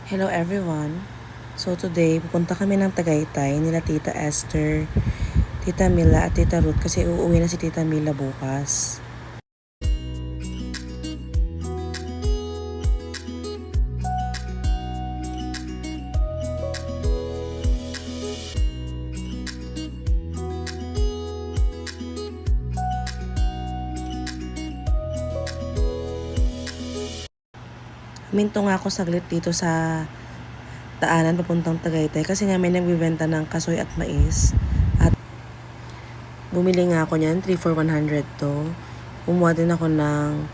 Hello everyone. So today, pupunta kami ng Tagaytay nila Tita Esther, Tita Mila at Tita Ruth kasi uuwi na si Tita Mila bukas. Minto nga ako saglit dito sa daanan papuntang Tagaytay kasi nga may nagbibenta ng kasoy at mais. At bumili nga ako niyan, 3 for 100 to. Kumuha din ako ng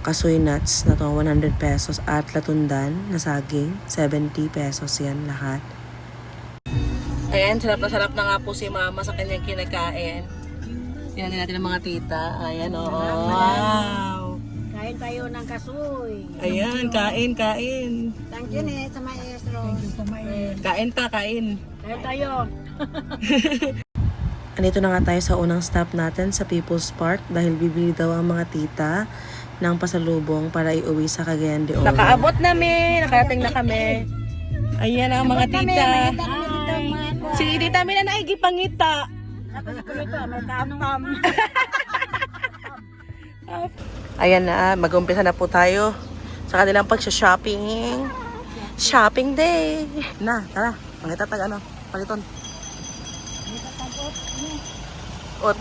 kasoy nuts na to, 100 pesos at latundan na saging, 70 pesos yan lahat. Ayan, sarap na nga po si Mama sa kanyang kinakain. Tingnan natin ang mga tita. Ayan, oh. Wow! Kain tayo ng kasoy. Ayan, kain. Thank you sa maestro. Thank you sa maestro. Kain. Kain tayo. Andito na nga tayo sa unang stop natin sa People's Park dahil bibili daw ang mga tita ng pasalubong para iuwi sa Cagayan de Oro. Nakaabot nakarating na kami. Ayan ang mga tita. Si Tita Mila na igipangita. May katam. Ayan na, mag-umpisa na po tayo sa kanilang pagsha-shopping. Shopping day! Na, tara. Pangita ano, paliton. Ot.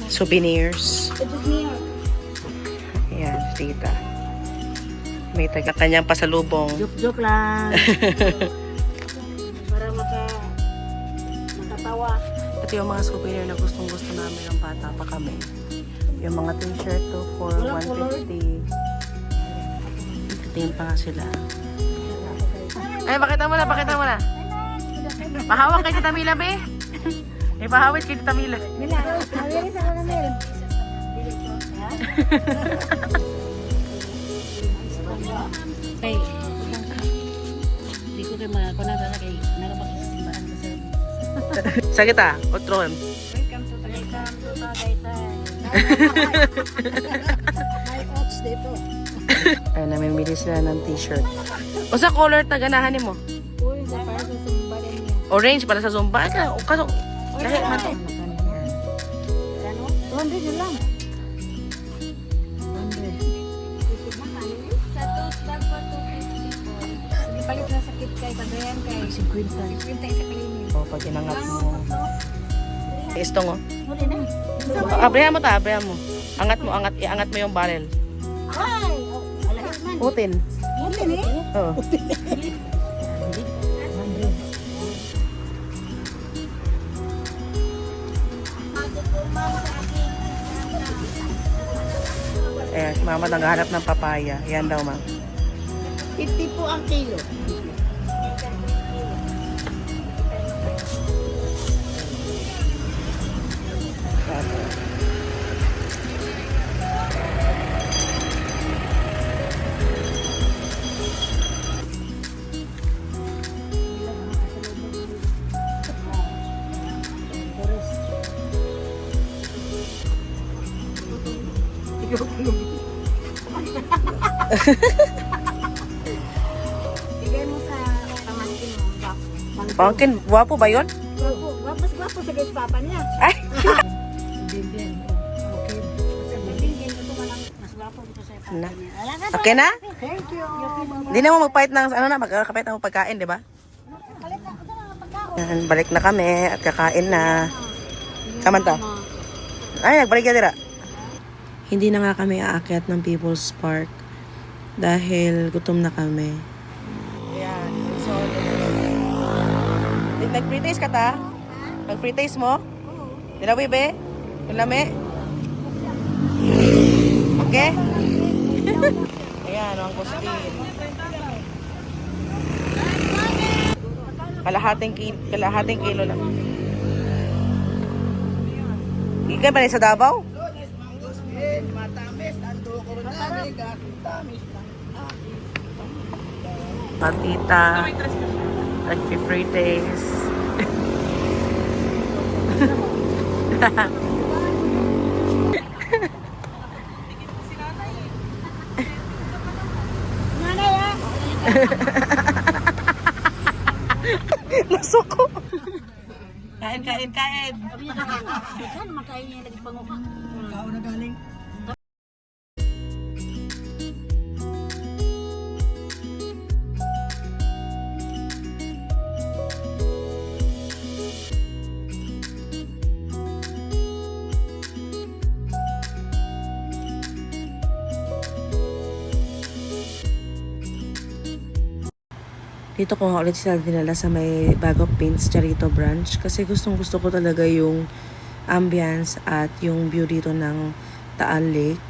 Souvenirs. Ayan, tita. May taga kanyang pasalubong. Joke lang. Para makatawa. Ito yung mga souvenir na gustong-gusto namin ng bata pa kami. Yung mga t-shirt to for 150. Tingin pa nga sila. Ay, pakita mo na. Mahawak kay Tita Mila, be. Ipahawit kay Tita Mila. Mila, hawiri sa mga Mil. Hey, di ko kayo makakunada na kay narapakisimbahan ko sir. Sa kita, otro. Welcome to Tagaytay. May oats dito. Ay, namimili sila ng t-shirt. O sa color na ganahan mo? Uy, sa para sa sumbalan niya. Orange para sa Zumba. Kaso, lahi man to. Ano? 200 yun lang. 200. Sa tote bag po 250 po. Sige, palit na sa kit kay Kagayan kay 50 isa kalinin. O, pag inangat mo. Istong, o. Muli na. Abrihan mo. Iangat mo yung barrel. Ay! Alahit man. Putin. Muli ni? Oo. Eh, si Mama naghahanap ng papaya. Yan daw, Ma. 50 po ang kilo. Bigay mo sa pamangkin mo. Pangkin, guwapo ba yun? Gwapo sa guys papa niya. Ay! Bibin. Okay. Sa bibin, ito mas gwapo dito sa papa Na. niya. Wala ka Okay na? Thank you. Hindi na mo magpahit ng, magkakapahit ng pagkain, di ba? Palit na ako sa pagkaon. Yan, balik na kami at kakain na. Kamanta. Ay, nagbalik ka dira. Hindi na nga kami aakyat ng People's Park dahil gutom na kami. Ayan. So, nag-free taste ka ta? Nag-free taste mo? Dilawi be? Yung lami? Okay? Ayan, ang kustin. Kalahating kilo lang. Ika ba sa Davao? Patita. Nag-free taste. Nasuko. Kain, kain, kain. Saan makain niya lagi panguha? Kao na galing. Dito ko nga ulit sila dinala sa may Bag of Paints Charito branch kasi gustong gusto ko talaga yung ambience at yung view dito ng Taal Lake.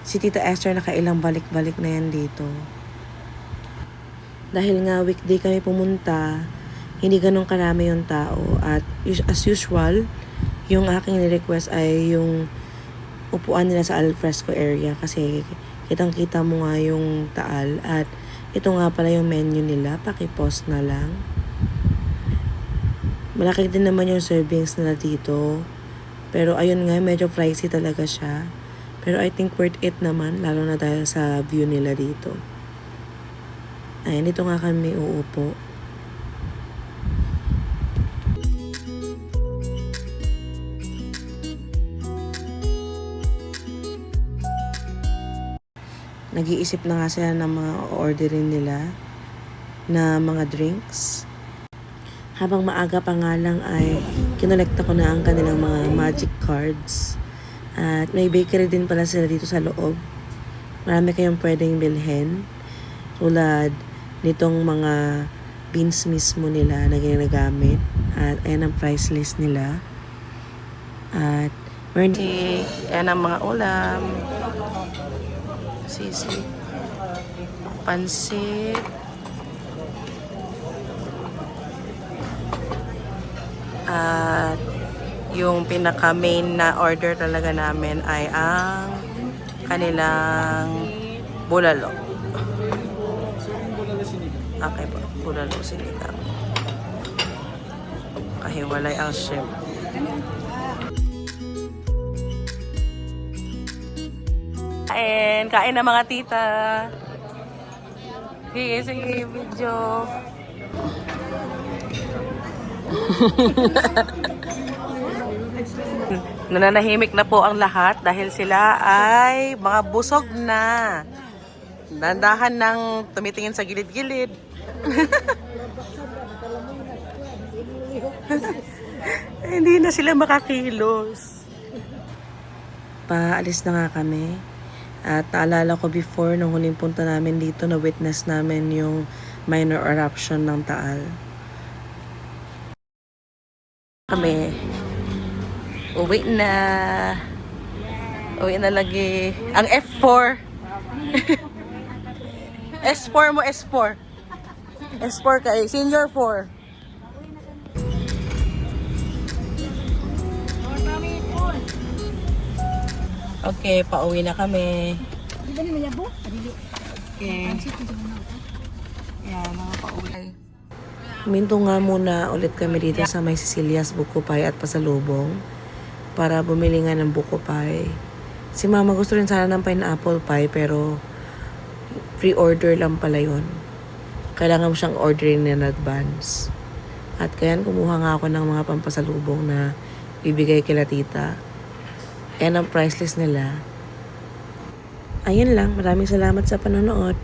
Si Tita Esther nakailang balik-balik na yan dito. Dahil nga weekday kami pumunta, hindi ganun karami yung tao at as usual, yung aking request ay yung upuan nila sa alfresco area kasi kitang-kita mo nga yung Taal at ito nga pala yung menu nila, paki-post na lang. Malaki din naman yung servings nila dito. Pero ayun nga, medyo pricey talaga siya. Pero I think worth it naman, lalo na dahil sa view nila dito. Ayan, dito nga kami uupo. Nag-iisip na nga sila ng mga orderin nila na mga drinks. Habang maaga pa nga lang ay kinolekta ko na ang kanilang mga magic cards. At may bakery din pala sila dito sa loob. Marami kayong pwedeng bilhin. Tulad nitong mga beans mismo nila na ginagamit. At ayan ang price list nila. At meron ayan ang mga ulam. Sisig, pansit, at yung pinaka main na order talaga namin ay ang kanilang bulalo. Okay po, bulalo sinigang. Kahiwalay ang shrimp. Kain na mga tita. Sige, video. Nananahimik na po ang lahat dahil sila ay mga busog na. Dandahan ng tumitingin sa gilid-gilid. Hindi na sila makakilos. Paalis na nga kami. At naalala ko before, nung huling punta namin dito, na witness namin yung minor eruption ng Taal. Kami, uwi na. Uwi na lagi. Ang F4. S4 mo, S4. S4 ka eh. Senior 4. Okay, pauwi na kami. Okay. Yan, mga pauwi. Minto nga muna ulit kami dito sa may Cecilia's Buko Pie at Pasalubong para bumili nga ng buko pie. Si mama gusto rin sana ng pineapple pie pero pre-order lang pala yun. Kailangan mo siyang orderin in advance. At kaya kumuha nga ako ng mga pampasalubong na bibigay kila tita. Yan ang price list nila. Ayun lang. Maraming salamat sa panonood.